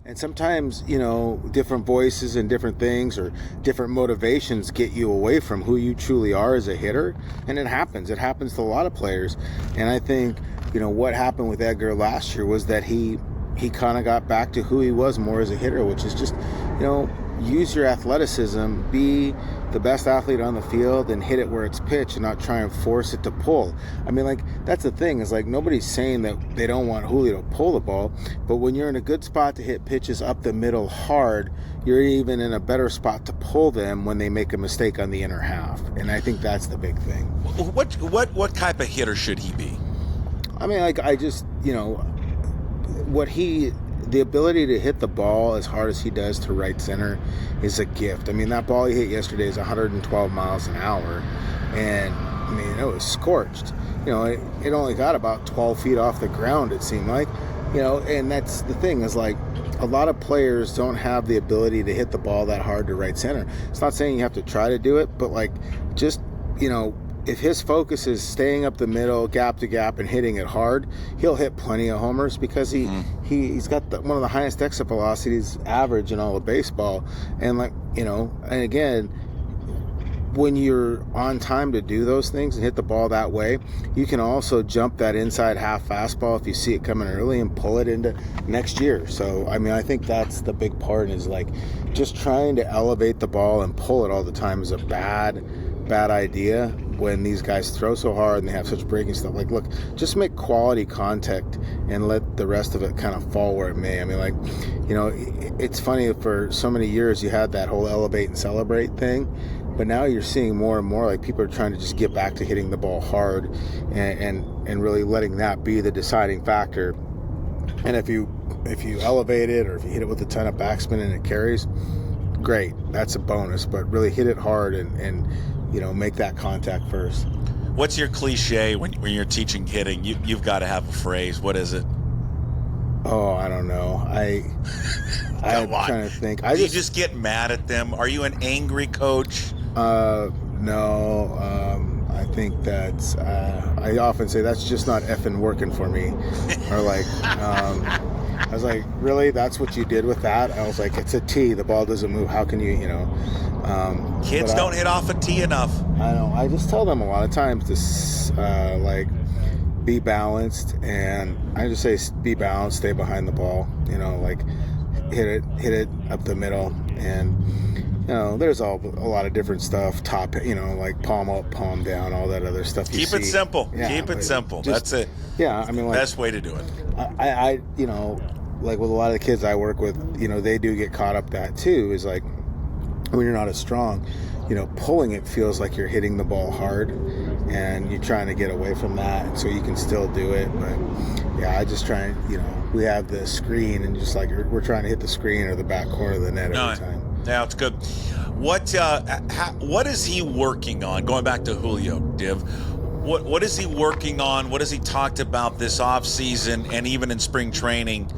And sometimes, different voices and different things or different motivations get you away from who you truly are as a hitter. And it happens. It happens to a lot of players. And I think, what happened with Edgar last year was that he kind of got back to who he was more as a hitter, which is just, use your athleticism, be the best athlete on the field, and hit it where it's pitched and not try and force it to pull. I mean, that's the thing, is nobody's saying that they don't want Julio to pull the ball, but when you're in a good spot to hit pitches up the middle hard, you're even in a better spot to pull them when they make a mistake on the inner half. And I think that's the big thing. What type of hitter should he be? I mean, the ability to hit the ball as hard as he does to right center is a gift. I mean, that ball he hit yesterday is 112 miles an hour, and I mean, it was scorched. It only got about 12 feet off the ground, it seemed like. And that's the thing, is a lot of players don't have the ability to hit the ball that hard to right center. It's not saying you have to try to do it, but if his focus is staying up the middle, gap to gap, and hitting it hard, he'll hit plenty of homers because he's got one of the highest exit velocities average in all of baseball. And and again, when you're on time to do those things and hit the ball that way, you can also jump that inside half fastball if you see it coming early and pull it into next year. So, I mean, I think that's the big part, is just trying to elevate the ball and pull it all the time is a bad idea when these guys throw so hard and they have such breaking stuff. Look, just make quality contact and let the rest of it kind of fall where it may. I mean, it's funny, for so many years you had that whole elevate and celebrate thing, but now you're seeing more and more people are trying to just get back to hitting the ball hard and really letting that be the deciding factor. And if you elevate it, or if you hit it with a ton of backspin and it carries, great, that's a bonus, but really hit it hard and make that contact first. What's your cliche when you're teaching hitting? You've got to have a phrase. What is it? Oh, I don't know. I'm trying to think. Do you just get mad at them? Are you an angry coach? No. I think that's, I often say that's just not effing working for me. Or I was like, really? That's what you did with that? I was like, it's a tee. The ball doesn't move. How can you, Kids don't hit off a tee enough. I know. I just tell them a lot of times to, be balanced. And I just say, be balanced, stay behind the ball. Hit it up the middle. And, there's a lot of different stuff. Top, palm up, palm down, all that other stuff. Keep it simple. Yeah, keep it simple. That's it. Yeah, I mean, best way to do it. I with a lot of the kids I work with, they do get caught up that too. Is when you're not as strong, pulling it feels like you're hitting the ball hard, and you're trying to get away from that so you can still do it. But yeah, I just try and we have the screen, and just we're trying to hit the screen or the back corner of the net every time. Yeah, it's good. What is he working on? Going back to Julio, Div, what is he working on? What has he talked about this offseason and even in spring training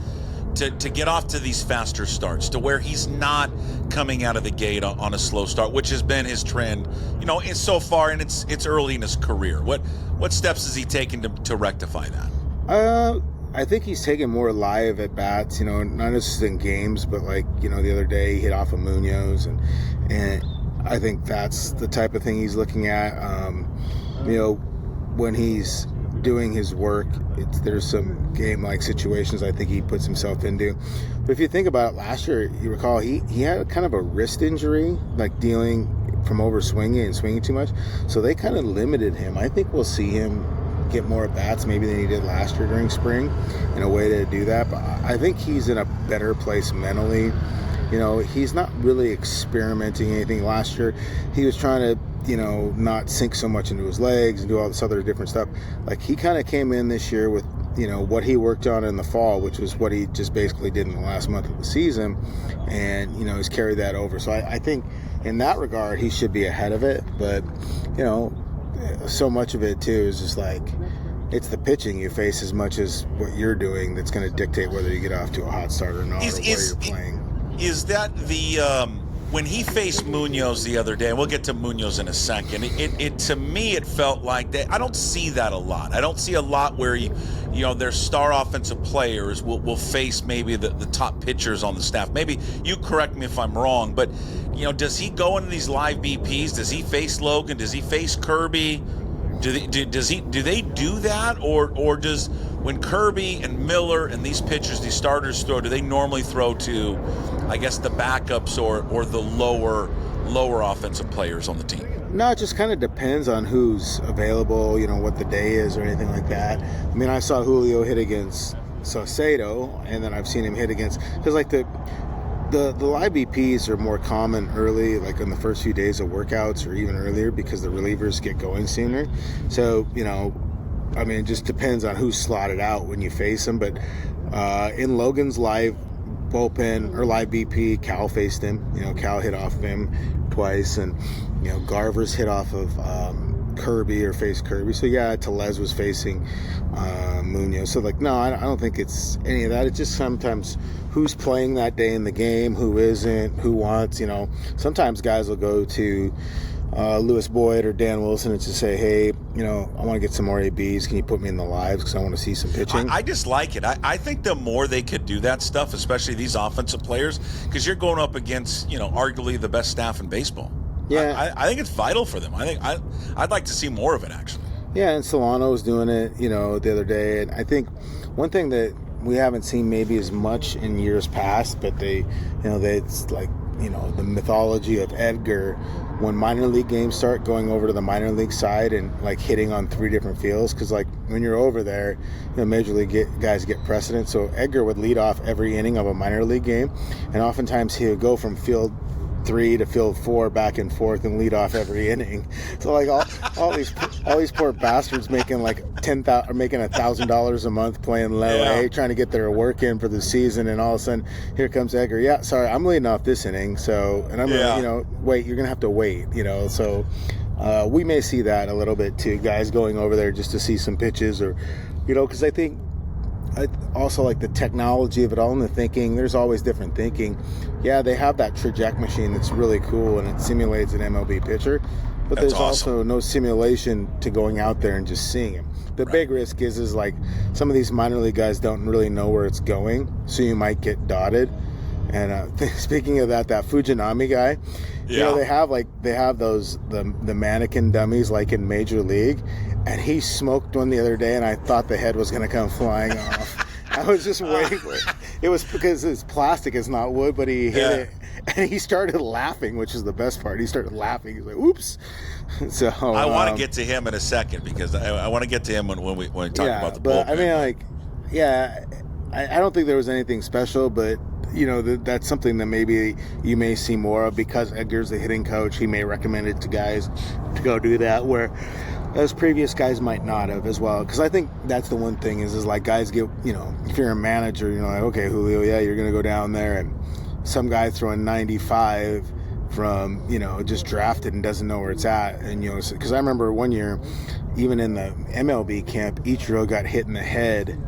to get off to these faster starts, to where he's not coming out of the gate on a slow start, which has been his trend, so far, and it's early in his career. What steps is he taking to rectify that? I think he's taking more live at bats, not just in games, but the other day he hit off of Munoz, and I think that's the type of thing he's looking at. When he's doing his work, there's some game-like situations I think he puts himself into. But if you think about it, last year, you recall, he had kind of a wrist injury, dealing from over swinging and swinging too much. So they kind of limited him. I think we'll see him get more at-bats maybe than he did last year during spring, in a way to do that. But I think he's in a better place mentally. He's not really experimenting anything. Last year, he was trying to, not sink so much into his legs and do all this other different stuff. He kind of came in this year with, what he worked on in the fall, which was what he just basically did in the last month of the season. And, he's carried that over. So I think in that regard, he should be ahead of it. But, so much of it, too, is just it's the pitching you face as much as what you're doing that's going to dictate whether you get off to a hot start or not, or where you're playing. Is that when he faced Munoz the other day, and we'll get to Munoz in a second, it to me, it felt like that. I don't see that a lot. I don't see a lot where their star offensive players will face maybe the top pitchers on the staff. Maybe you correct me if I'm wrong, but does he go into these live BPs? Does he face Logan? Does he face Kirby? Do they do that, or does when Kirby and Miller and these pitchers, these starters throw, do they normally throw to, I guess, the backups or the lower offensive players on the team? No, it just kind of depends on who's available, what the day is or anything like that. I mean, I saw Julio hit against Saucedo, and then I've seen him hit against, because like the live BPs are more common early, like in the first few days of workouts or even earlier, because the relievers get going sooner. So, I mean, it just depends on who's slotted out when you face them. But in Logan's live bullpen or live BP, Cal faced him. Cal hit off of him twice, and Garver's hit off of Kirby or faced Kirby. So yeah, Tellez was facing Munoz. So like, no, I don't think it's any of that. It's just sometimes who's playing that day in the game, who isn't, who wants. Sometimes guys will go to Lewis Boyd or Dan Wilson and just say, hey, I want to get some more ABs. Can you put me in the lives because I want to see some pitching? I just like it. I think the more they could do that stuff, especially these offensive players, because you're going up against, arguably the best staff in baseball. Yeah, I think it's vital for them. I think I'd like to see more of it, actually. Yeah, and Solano was doing it, the other day. And I think one thing that we haven't seen maybe as much in years past, but it's like, the mythology of Edgar, when minor league games start, going over to the minor league side and like hitting on 3 different fields, because like when you're over there, major league guys get precedent. So Edgar would lead off every inning of a minor league game, and oftentimes he would go from field 3 to field 4 back and forth and lead off every inning. So like all these poor bastards making like $1,000 a month playing low A, trying to get their work in for the season, and all of a sudden here comes Edgar. Yeah, sorry, I'm leading off this inning. So, and I'm gonna, wait. You're gonna have to wait. So we may see that a little bit too. Guys going over there just to see some pitches, or because I think. I also like the technology of it all and the thinking. There's always different thinking. Yeah, they have that traject machine that's really cool and it simulates an MLB pitcher, but there's also no simulation to going out there and just seeing him. The big risk is like some of these minor league guys don't really know where it's going, so you might get dotted. And speaking of that Fujinami guy, they have those the mannequin dummies like in Major League, and he smoked one the other day, and I thought the head was going to come flying off. I was just waiting for it. It was because it's plastic, it's not wood, but he hit it, and he started laughing, which is the best part. He started laughing. He's like, "Oops!" So I want to get to him in a second because I want to get to him when we talk about the bullpen. I mean, I don't think there was anything special, but. That's something that maybe you may see more of because Edgar's the hitting coach. He may recommend it to guys to go do that, where those previous guys might not have as well. Because I think that's the one thing is like guys get, if you're a manager, like, okay, Julio, you're going to go down there, and some guy throwing 95 from, just drafted and doesn't know where it's at. And, because I remember one year, even in the MLB camp, Ichiro got hit in the head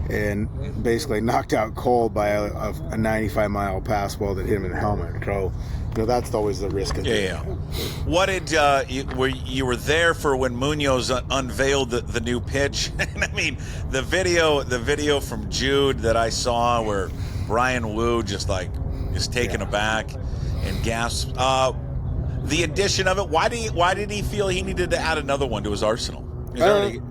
and basically knocked out cold by a 95-mile fastball that hit him in the helmet. So, that's always the risk of it. Yeah. What did you were there for when Munoz unveiled the new pitch? And I mean, the video from Jude that I saw where Brian Wu just taken aback and gasped. The addition of it. Why did he feel he needed to add another one to his arsenal? He already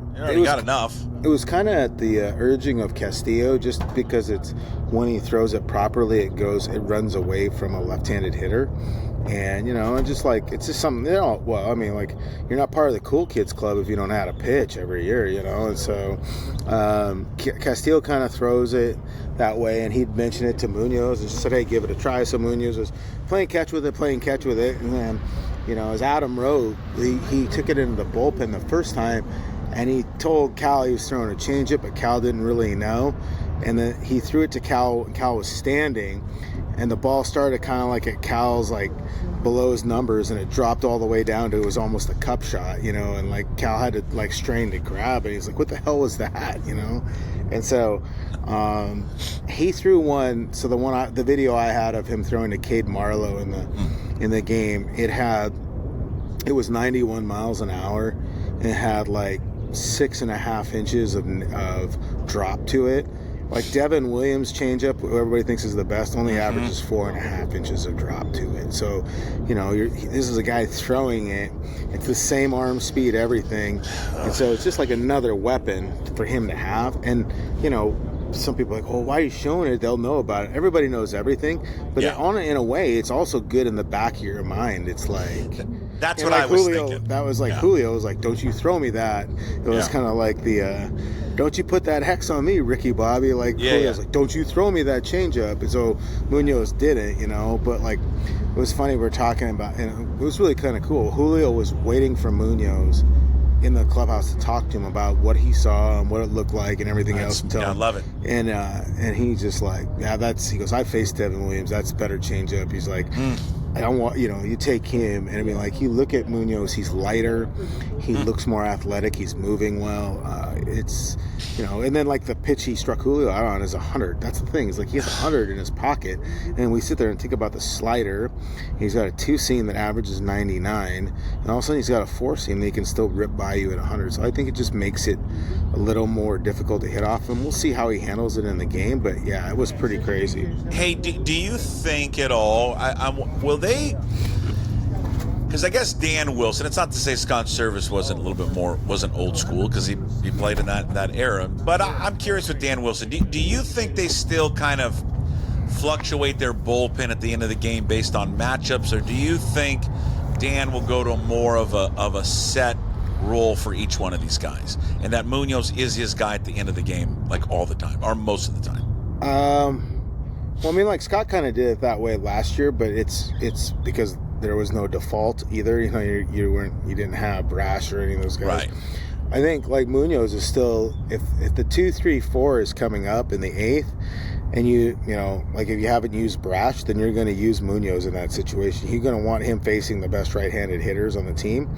got enough. It was kind of at the urging of Castillo, just because it's when he throws it properly, it runs away from a left-handed hitter, and and just like it's just something. Well, I mean, like you're not part of the cool kids club if you don't know how to pitch every year, And so Castillo kind of throws it that way, and he'd mentioned it to Munoz and just said, "Hey, give it a try." So Munoz was playing catch with it, and then as Adam wrote, he took it into the bullpen the first time. And he told Cal he was throwing a changeup, but Cal didn't really know. and then he threw it to Cal, and Cal was standing, and the ball started kind of like at Cal's, like, below his numbers, and it dropped all the way down to, it was almost a cup shot, you know, and, like, Cal had to, like, strain to grab it. He's like, what the hell was that, you know? And so he threw one, so the video I had of him throwing to Cade Marlowe in the game, it was 91 miles an hour, and it had, like, 6.5 inches of drop to it. Like Devin Williams' changeup, who everybody thinks is the best, only averages 4.5 inches of drop to it. So, you know, this is a guy throwing it. It's the same arm speed, everything. And so it's just like another weapon for him to have. And, you know, some people are like, oh, why are you showing it? They'll know about it. Everybody knows everything. But in a way, it's also good in the back of your mind. It's like... That's what I was Julio, thinking. That was like Julio was like, don't you throw me that. It was kind of like the, don't you put that hex on me, Ricky Bobby. Like, Julio's like, don't you throw me that changeup. And so Munoz didn't, you know. But, like, it was funny, we were talking about, and it was really kind of cool. Julio was waiting for Munoz in the clubhouse to talk to him about what he saw and what it looked like and everything else. I love it. And he's just like, he goes, I faced Devin Williams. That's better changeup. He's like, I don't want, you know, you take him, and I mean, like, you look at Munoz, he's lighter, he looks more athletic, he's moving well. It's, you know, and then, like, the pitch he struck Julio out on is 100. That's the thing. It's like he has 100 in his pocket, and we sit there and think about the slider. He's got a 2-seam that averages 99, and all of a sudden he's got a 4-seam that he can still rip by you at 100. So I think it just makes it a little more difficult to hit off, and we'll see how he handles it in the game. But yeah, it was pretty crazy. Hey, do you think at all? Will they? Because I guess Dan Wilson. It's not to say Scott Service wasn't old school, because he played in that era. But I'm curious with Dan Wilson. Do you think they still kind of fluctuate their bullpen at the end of the game based on matchups, or do you think Dan will go to more of a set role for each one of these guys, and that Munoz is his guy at the end of the game, like all the time or most of the time? Well, I mean, like, Scott kind of did it that way last year, but it's because there was no default either. You know, you didn't have Brash or any of those guys. Right. I think, like, Munoz is still, if the 2, 3, 4 is coming up in the 8th, and you know, like, if you haven't used Brash, then you're going to use Munoz in that situation. You're going to want him facing the best right-handed hitters on the team.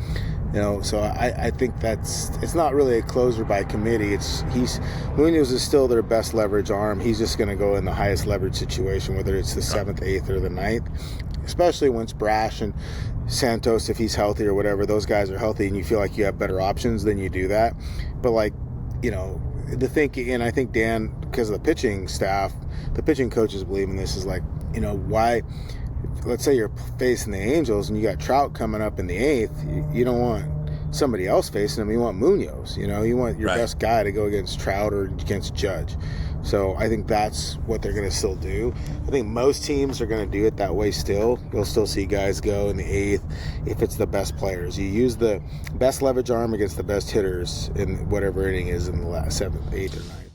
You know, so I think it's not really a closer by committee. Munoz is still their best leverage arm. He's just going to go in the highest leverage situation, whether it's the 7th, 8th, or the 9th, especially once Brash and Santos, if he's healthy or whatever, those guys are healthy, and you feel like you have better options, then you do that. But, like, you know, the thinking, and I think Dan, because of the pitching staff, the pitching coaches believe in this, is like, you know, why? Let's say you're facing the Angels and you got Trout coming up in the 8th. You don't want somebody else facing him. You want Munoz. You know, you want your best guy to go against Trout or against Judge. So I think that's what they're going to still do. I think most teams are going to do it that way still. You'll still see guys go in the 8th if it's the best players. You use the best leverage arm against the best hitters in whatever inning is in the last 7th, 8th, or 9th.